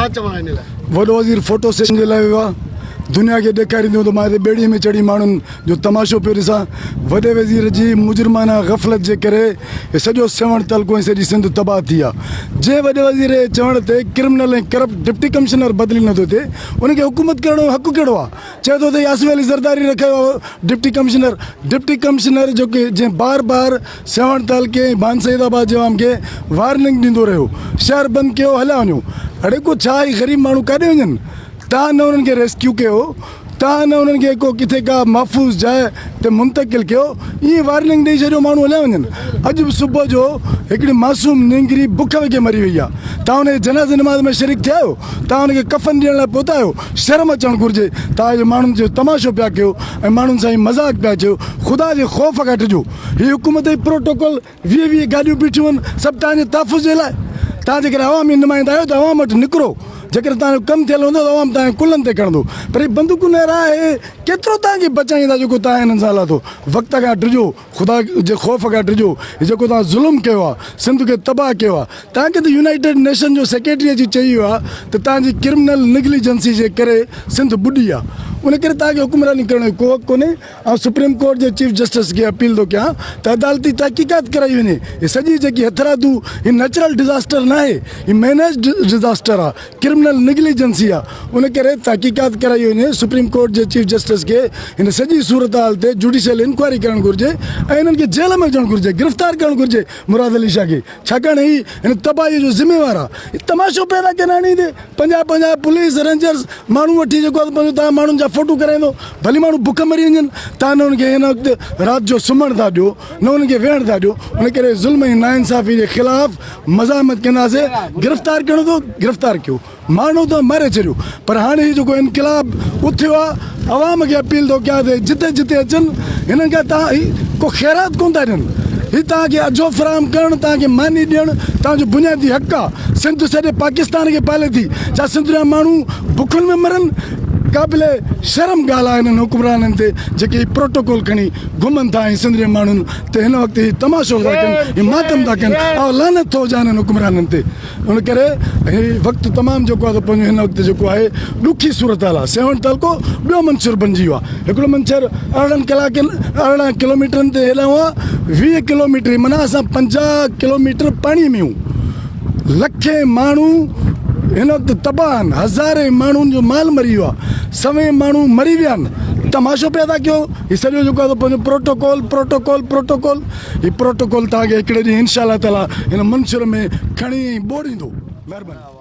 छा चवणु आहे हिन लाइ? वॾो वज़ीर फोटो सेशन जे लाइ वियो आहे। दुनिया खे ॾेखारींदो त मां हिते ॿेड़ीअ में चढ़ी माण्हुनि जो तमाशो पियो ॾिसां। वॾे वज़ीर जी मुजरमाना गफ़लत जे करे हे सॼो सेवण तलको ऐं सॼी सिंध तबाह थी आहे। जंहिं वॾे वज़ीर जे चवण ते क्रिमिनल ऐं करप्ट डिप्टी कमिश्नर बदिली नथो थिए, उनखे हुकूमत करण जो हक़ु कहिड़ो आहे? चए थो त आसिफ अली ज़रदारी रखियो डिप्टी कमिश्नर जो की जंहिं बार बार सेवण तलके ऐं बान सईदाबाद जे आवाम खे वार्निंग ॾींदो रहियो, शहर बंदि कयो, हलिया वञो। अड़े को छा आहे, ग़रीब माण्हू काॾे वञनि? तव्हां न उन्हनि खे रेस्क्यू कयो, तव्हां न उन्हनि खे को किथे का महफ़ूज़ जाइ ते मुंतक़िल कयो, ईअं वार्निंग ॾेई छॾियो माण्हू हलिया वञनि। अॼु बि सुबुह जो हिकिड़ी मासूम निंगरी बुख वेके मरी वई आहे। तव्हां हुनजे जनाज़े नमाज़ में शरीक थिया आहियो? तव्हां हुनखे कफ़न ॾियण लाइ पहुता आहियो? शर्म अचणु घुरिजे। तव्हां जो माण्हुनि जो तमाशो पिया कयो ऐं माण्हुनि सां मज़ाक़ पिया चयो। ख़ुदा जे ख़ौफ़ खां हटिजो। हीअ हुकूमत जी प्रोटोकॉल 20 गाॾियूं बीठियूं आहिनि सभु तव्हांजे तहफ़ुज़ जे लाइ। तव्हां जेकॾहिं अवामी नुमाइंदा आहियो त अवाम वटि निकिरो। जेकर तव्हांजो कमु थियल हूंदो त अवाम तव्हांजे कुल्हनि ते खणंदो। पर हीअ बंदूकूं न आहे, केतिरो तव्हांखे बचाईंदा जेको तव्हां हिननि सां हला थो। वक़्त खां टिजो, ख़ुदा जे ख़ौफ़ खां टिजो। हीअ जेको तव्हां ज़ुल्म कयो आहे, सिंध खे तबाह कयो आहे, तव्हांखे त यूनाइटेड नेशन जो सेक्रेटरी अची चई वियो आहे त तव्हांजी क्रिमिनल निगलिजेंसी जे करे सिंध बुॾी आहे। उन करे तव्हांखे हुकुमरानी करण जो को हक़ कोन्हे। ऐं सुप्रीम कोर्ट जे चीफ जस्टिस खे अपील थो कयां त अदालती तहक़ीक़ात कराई वञे। हीअ सॼी जेकी हथरादू, हीअ नेचुरल डिज़ास्टर न आहे, हीअ मैनेज डिज़ास्टर आहे, क्रिमिनल निगलिजेंसी आहे। उन करे तहक़ीक़ात कराई वञे। सुप्रीम कोर्ट जे चीफ जस्टिस खे हिन सॼी सूरत हाल ते जुडिशियल इंक्वायरी करणु घुरिजे ऐं हिननि खे जेल में विझणु घुरिजे, गिरफ़्तार करणु घुरिजे मुराद अली शाह खे। छाकाणि हीअ हिन तबाहीअ जो ज़िम्मेवार आहे। तमाशो पैदा कनि आणी हिते 50 पुलिस रेंजर्स माण्हू वठी जेको आहे पंहिंजो तव्हां माण्हुनि जा फोटो कराईंदो। भली माण्हू बुख मरी वञनि, तव्हां न हुनखे हिन वक़्तु राति जो सुम्हणु था ॾियो, न हुनखे वेहणु था ॾियो। उन करे ज़ुल्म ऐं नाइंसाफ़ी जे ख़िलाफ़ु मज़ामत कंदासीं। गिरफ़्तार करणो थो, गिरफ़्तार कयो, माण्हू त मारे छॾियो। पर हाणे हीउ जेको इनक़िलाब उथियो आहे, अवाम खे अपील थो कयां त जिते जिते अचनि हिननि खां तव्हां को ख़ैरात कोन था ॾियनि। हीउ तव्हांखे अजो फ़राहम करणु, तव्हांखे मानी ॾियणु तव्हांजो बुनियादी हक़ु आहे। सिंध सॼे पाकिस्तान खे पाले थी। छा सिंध जा माण्हू बुखनि में मरनि? क़ाबिल शर्म ॻाल्हि आहे हिननि हुकुमराननि ते जेके प्रोटोकॉल खणी घुमनि था ऐं सिंध जे माण्हुनि ते हिन वक़्तु हीउ तमाशो था कनि, हीउ मातम था कनि। ऐं लानत थो हुजे हिननि हुकुमराननि ते। उन करे हीउ वक़्तु तमामु जेको आहे त पंहिंजो हिन वक़्तु जेको आहे ॾुखी सूरत हाल आहे। सेवण तलको ॿियो मंसूर बणिजी वियो आहे। हिकिड़ो मंसूर 18 किलोमीटरनि ते हेॾां आहे, 20 किलोमीटर माना असां 50 किलोमीटर पाणीअ में आहियूं। लखे माण्हू हिन वक़्तु तबाह आहिनि। हज़ारे माण्हुनि जो माल मरी वियो आहे, सवे माण्हू मरी विया आहिनि। तमाशो पैदा कयो। हीउ सॼो जेको आहे पंहिंजो प्रोटोकॉल हीउ प्रोटोकॉल तव्हांखे हिकिड़े ॾींहुं इंशा अल्लाह ताला हिन मंसूर में खणी ॿोड़ींदो। महिरबानी।